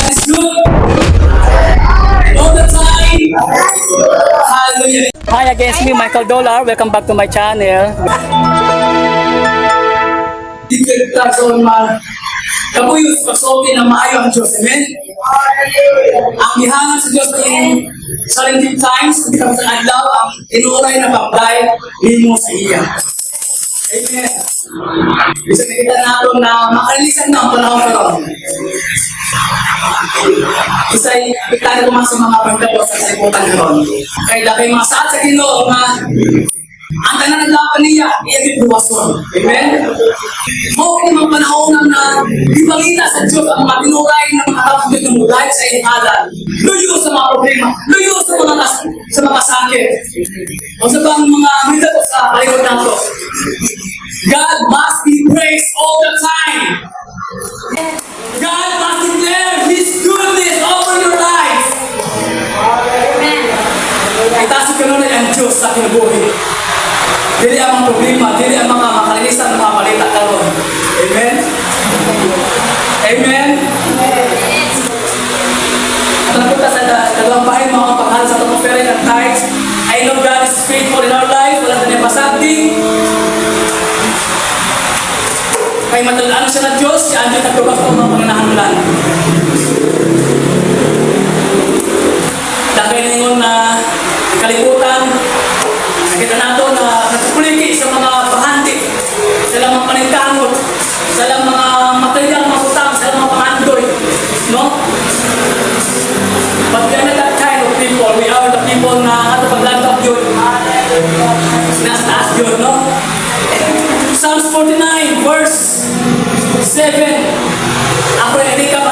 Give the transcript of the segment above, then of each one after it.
is good. All the time. Hallelujah. Hi again, it's me Michael Dollar. Welcome back to my channel. Dito tayo kabuyos pasokin na maayo ang Diyos. Amen? Ang gihangan sa Diyos in challenging times, hindi ka sa adlaw, ang inuuray na pagdahil mo sa iya. Amen. Bisa nakita natin na makalilisan na ang panahon karon. Isa'y ikita ko mga sa mga pagdabo sa kalibutan karon. Kaya dahil mga saat sa Ginoo nga ang tanan ng laban niya, iya gibuwason. Amen? Mao mga panahon na ipakita sa Diyos ang mga tinuray ng mga kapatid ng dahil sa ihalan. Luyo sa mga problema, luyo sa mga sakit. O sa bang mga hita sa palikod nato. God must be praised all the time. God must declare His goodness over your life. Itasin ka nun ang Diyos sa kinabuhi. Dili ang mga problema, dili ang mga makalinisan ng mga balita karon. Amen? Amen? At napunta sa dalawang bahay, mga kapahal sa itong offering and tithes. I know God is faithful in our life. Wala na niya pasagdi. Kaya matalaan siya ng Diyos, siya ang Diyos nagtubas ng mga pananahanlan. Dahil ningon na kalibutan, nakita nato na nagpuliki sa mga bahandi, sa mga paningkamot, sa mga material, mga utang, sa mga pangandoy. No? But we are not that kind of people. We are the people na ato paglantap yun. Nasa taas yun, no? Psalms 49, verse 7. Ako rin hindi ka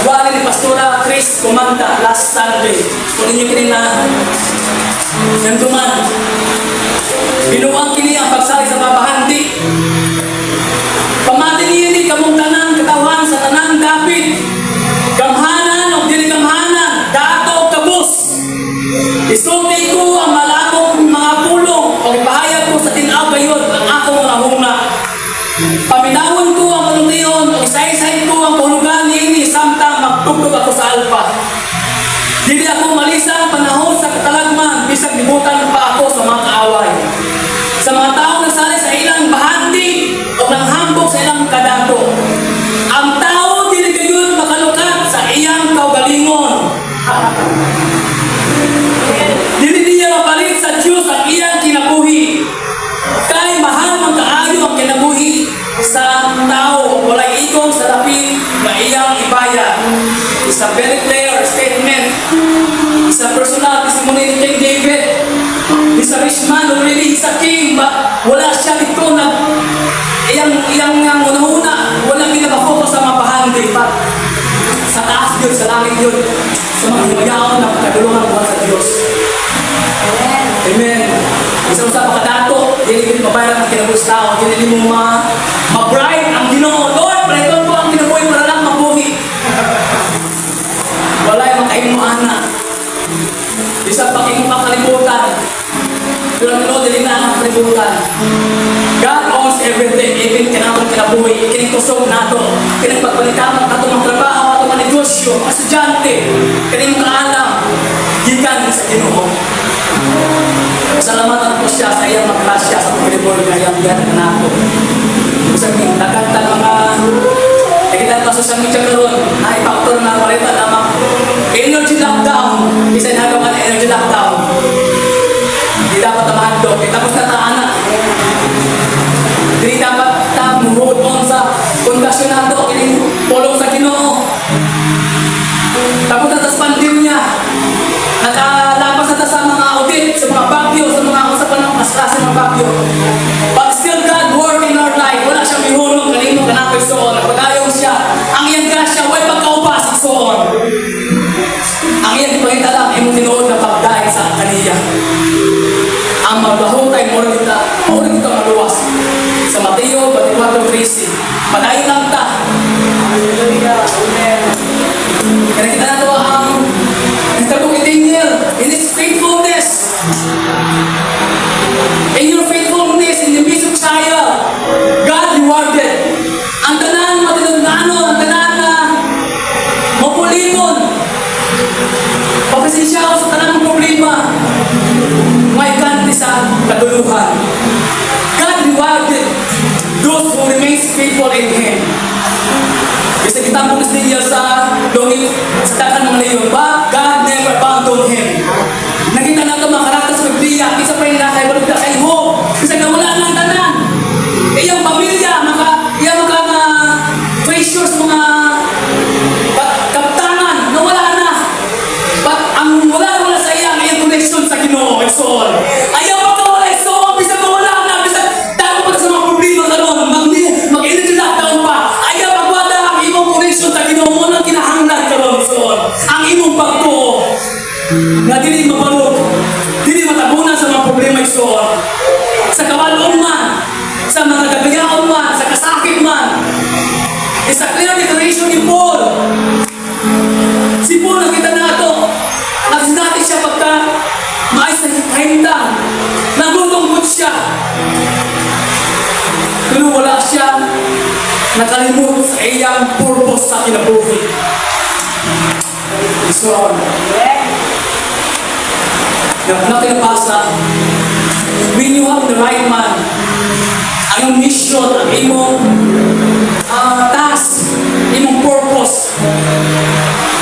wali ni Pastora Chris kumanta last Sunday. Kung ninyo kini na nanduman. Binuwang kini ang pagsali sa babahandi. Pamati niya ni kamong tanan katawan sa tanang dapit. Gamhanan o dili gamhanan, dato kabus. Isulti ko ang malamong mga pulong o ipahayag ko sa tinaw gayon ang akong mga huna. Paminawon ko ang malungiyon o isaysay ko ang kahulugan niini samtang magtugtog ako sa alpa. Dili ako malisang panahon sa katalagman bisag libutan pa ako sa mga kaaway. Sa mga tao nagsali sa ilang bahandi o nanghambog sa ilang kadato. Ang tao dili gayon makalukat sa iyang kaugalingon. Dili niya mapalit sa Diyos ang iyang kinabuhi. Kay mahal man kaayo ang kinabuhi sa tao, walay igong sa lapi na iyang ibaya. It's a very clear statement. It's a personal testimony ni King David. It's a rich man who really is a king, but wala siya dito na iyang una-una, walang pinaka-focus sa mga bahandi, but sa taas yun, sa langit yun, sa mga himayaon na pagkadulungan buwan sa Diyos. Amen. Isa mo sa pagkadato, hindi mo mabayaran ang kinabuhi sa tao, hindi mo ma-bribe ang Ginoo. Lord, palitan ko ang kinabuhi para lang mabuhi. Wala yung makahimuan na. Isang pakingumang kalibutan. Pero ang Ginoo, dili na ang kalibutan. God owns everything, even kinabuhi, kinikusog nato, kinagpagbalitaman nato ng trabaho, ato ng negosyo, estudyante, kining kaalam, gikan sa Ginoo. Salamatan ko siya sa iyang magkasya sa pagkilibol na iyang biyan na nato. Sabi, nagkanta mga nakita pa sa social media karoon na ipaktor na walita lamang energy lockdown. Isa na hagawa na energy lockdown. Hindi dapat tamahadlo. Tapos nataan na. Hindi dapat hold on sa pundasyon nato. Pulong sa Ginoo. Tapos natas pandemya. Nakalapas na sa mga audit, sa mga bagyo, sa mga usapan ng klase ng bagyo. But still God work in our life. Wala siyang ihulong kanino kanakoy soon. Nagpagayong siya. Ang iyang grasya, way pagkaupas soon. Ang iyang ipangita lang, ay mo tinuod na pagdahin sa kaniya. Ang magbahutay, mura kita maluwas. Sa Mateo 24:13. Padayon lang ta. Hallelujah. Amen. Kaya kita na ito ang nagtabong itingil in His faithfulness. In your faithfulness, in the midst of trial, God rewarded. Ang tanan, matinagano, ang tanan na mapula paglimon. Pagpasensya ako sa tanang problema. May kanti sa kaduluhan. God rewarded those who remains faithful in Him. Bisa kita punas niya sa longit sa takan mga leyon, but God never abandoned him. Nakita na ito mga karakter sa Biblia, isa pa yung nakay balugda kay Hope. Bisa nawala ng tanan. Iyang pamilya, iyang mga treasures, mga kaptanan, nawala na. But ang wala sa iyang connection sa Ginoo, it's all. Ayaw magkawala, it's all. Bisa mawala na, bisa tayo pa sa mga problema karon, mag-init yung lockdown pa. Ayaw magwala ang imong connection sa Ginoo mo nang kinahanglan karon, it's all. Ang imong pagtuo na dili mabalog, dili matabunan sa mga problema, it's all. Sa kabalon man, sa mga gabiyaon man, sa kasakit man. It's a clear declaration ni Paul. Si Paul, nakita na ito. Nagsinati siya pagka maayos na hintang. Nagutungkot siya. Pero wala siya nakalimut sa iyang purpose sa kinabuhi. So, natin nabasa, when you have the right man, ang iyong mission, ang imong task, imong purpose,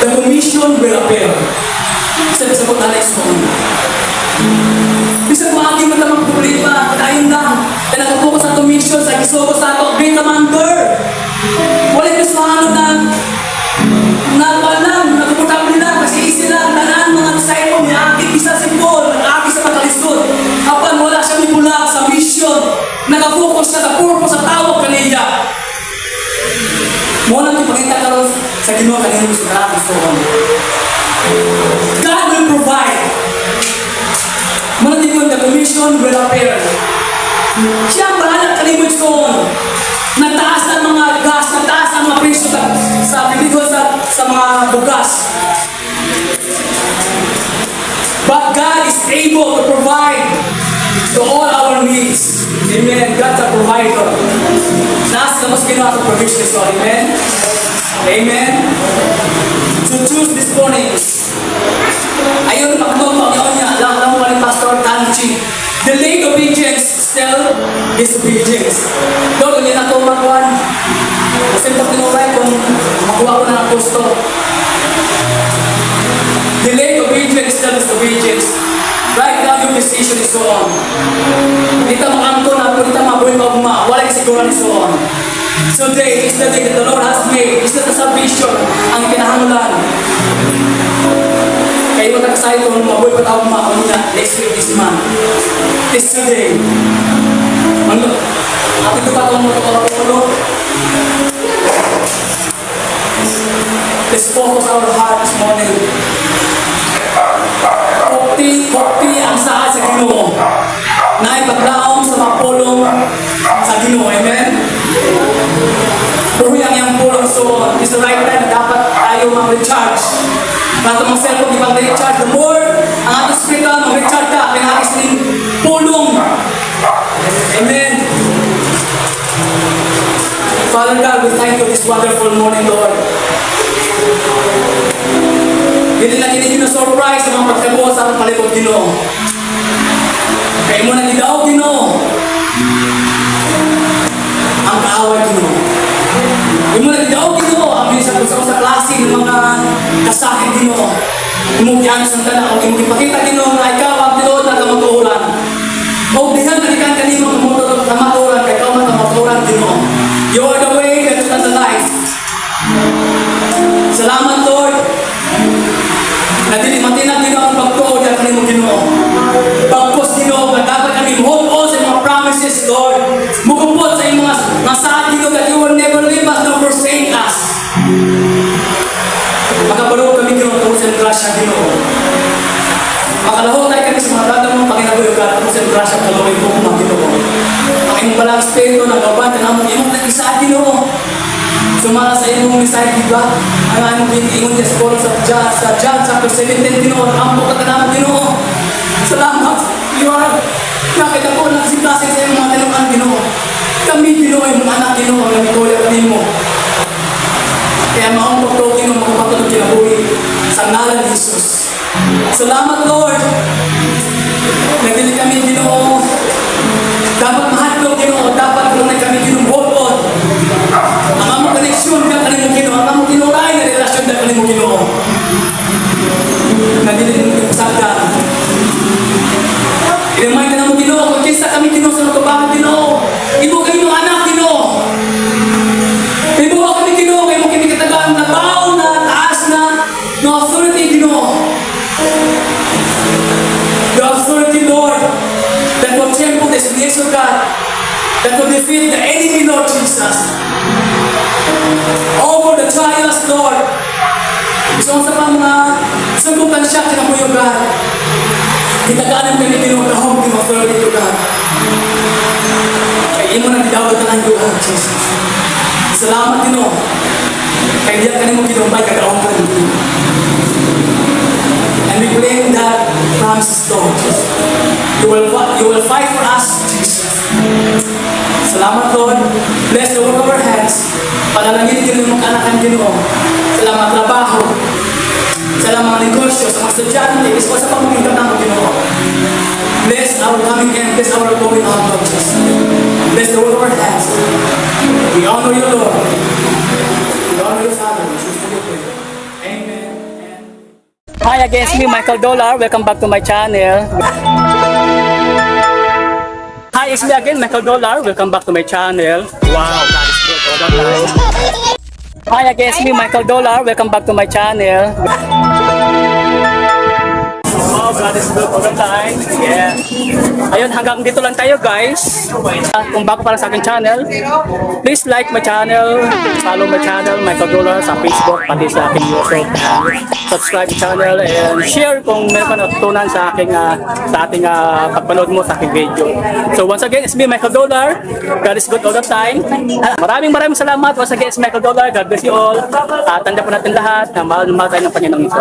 the commission will appear. Sabot na next one. Bisa ko agi matamang problema, tayo lang. Kaya nakapokus sa commission, sa isugo sa ato, great commander. Wala ko sa ano na napalang, nagputang nila, kasi sila, tanan mga disciple, may akit isa si Paul, nag-akit sa pagkalisod. Kapan wala siya mipula sa mission, nakapokus siya sa purpose, sa tawag kaniya. Muna ipakita ka rin sa Ginoo kanina sa natin sa God will provide. Muna tingin the commission will appear. Siya ang bahala kalimut soon. Nagtaas ng mga gas, nagtaas ng mga presyo sa pinito sa mga bugas. But God is able to provide to all our needs. Amen. God's a provider. Nasa mas ginawa sa provision. So, amen. Amen. So choose this morning. Ayun, pagmamang yun niya. Lang mo rin Pastor Tanchi. Delayed obedience still disobedience. Lord, hindi na ito magwan. Kasi pag tinuray kung makuha ko na ng gusto. Delayed obedience still disobedience. Right now, your decision is so on. Dito mga angko na, dito mga buhay pa wala yung siguro ni so on. Today is the day that the Lord has made. It's not a salvation ang kinahanglan. Kaya mo takasay kung mabuhay pa tao niya next week this month. It's today. Ano? Atin ito pa itong mga let's focus our heart this morning. Kokti ang saan sa Ginoo. Na ipaglaong sa mga pulong sa Ginoo. Amen? Puhuy ang iyang pulong. So, it's the right time na dapat tayo mag-recharge. Para mga cellphone, di mag-recharge. The more ang ating spiritual, mag-recharge ka. Pinakis ng pulong. Amen? Father God, we thank you this wonderful morning, Lord. Hindi na kinigin na surprise sa mga pagkabuha sa ating palibot, Ginoo. Kaya mo na nilaw, Ginoo. Ang kaaway, Ginoo. Kaya mo na nilaw, Ginoo. Ang minsan sa klase ng mga kasakit, Ginoo. Imugyan sa tala. O imugipakita, Ginoo, na ikaw ang tinuod na kamaturan. O dihan na ikan kanimang kamaturan, kaya ikaw ang kamaturan, Ginoo. You are the way, the truth, and the life. Salamat, Lord. Na dili matinag Ginoo ang pagtuo diyan kanimo Ginoo. Pagpos Ginoo nga dapat kami hold on sa mga promises, Lord. Mugupot sa imong mga saad Ginoo that you will never leave us nor forsake us. Makabalog kami Ginoo tungkol sa grasya Ginoo. Makalahok tayo kami sa mga rada mo paginabuyogan tungkol sa grasya kalawin mo mga Ginoo. Ang imong balang espiritu nagaban kanamo imong nag-isa Ginoo. Sumala sa imong mensahe, diba? Ang among ingon sa Paul sa John chapter 17, Ginoo, ang ampo ka naman, Ginoo. Salamat. You are nakita ko nagsiklasik sa imong mga tinukan, Ginoo. Kami, Ginoo, imong anak, Ginoo, ang nagtulad kanimo. Kaya maong pagtugin ng mga patulog kinabuhi sa ngalan ni Jesus. Salamat, Lord. Nagdili kami, Ginoo. Dapat mahadlok, Ginoo. Dapat kung kami hold on. Ang among koneksyon ka kanimo, Ginoo. Ang among kinulay na relasyon ka kanimo, Ginoo. Nagdili kami sagda. I-remind ka na mo, Ginoo. Kung kisa kami, Ginoo, sa magkabahan, Ginoo. Ibo kayo ng anak, Ginoo. Ibo kami, Ginoo. Kayo mo kami katagaan na tao na taas na no authority, Ginoo. The authority, Lord, that will temple this place of God, that will defeat the enemy, Lord Jesus. Over the trials, Lord. Gusto sa pang mga sangkumpansya kinabuhi, God. Kitagaanan kami kinukahong yung authority to God. Kaya imo na didawag ka ng Lord Jesus. Salamat din o. Kaya diyan ka nimo kinumpay kagaong ka rin. And we claim that promises, Lord Jesus. You will fight for us, Jesus. Salamat, Lord. Bless the work of our hands. Panalangin ka rin mong kanakan Ginoo. Salamat trabaho. Sa mga negosyo, sa mga estudyante, isa pa sa pamangkin ng Ginoo. Bless our coming in, bless our going out, Lord Jesus. Bless the work of our hands. We honor you, Lord. We honor you, Father. In Jesus' name we pray. Amen. Hi again, it's me Michael Dollar. Welcome back to my channel. Hi, it's me again Michael Dollar. Welcome back to my channel. Wow, God is good all the time. Hi again, it's me Michael Dollar. Welcome back to my channel. Oh, God is good all the time. Yeah. Ayun, hanggang dito lang tayo, guys. Kung bago para sa aking channel, please like my channel, follow my channel, Michael Dollar, sa Facebook, pati sa aking YouTube. Subscribe channel and share kung meron ka natutunan sa aking ating pagpanood mo sa aking video. So once again, it's me, Michael Dollar. God is good all the time. Maraming salamat. Once again, it's Michael Dollar. God bless you all. Tanda po natin lahat na mahal tayo ng Panginoong Iso.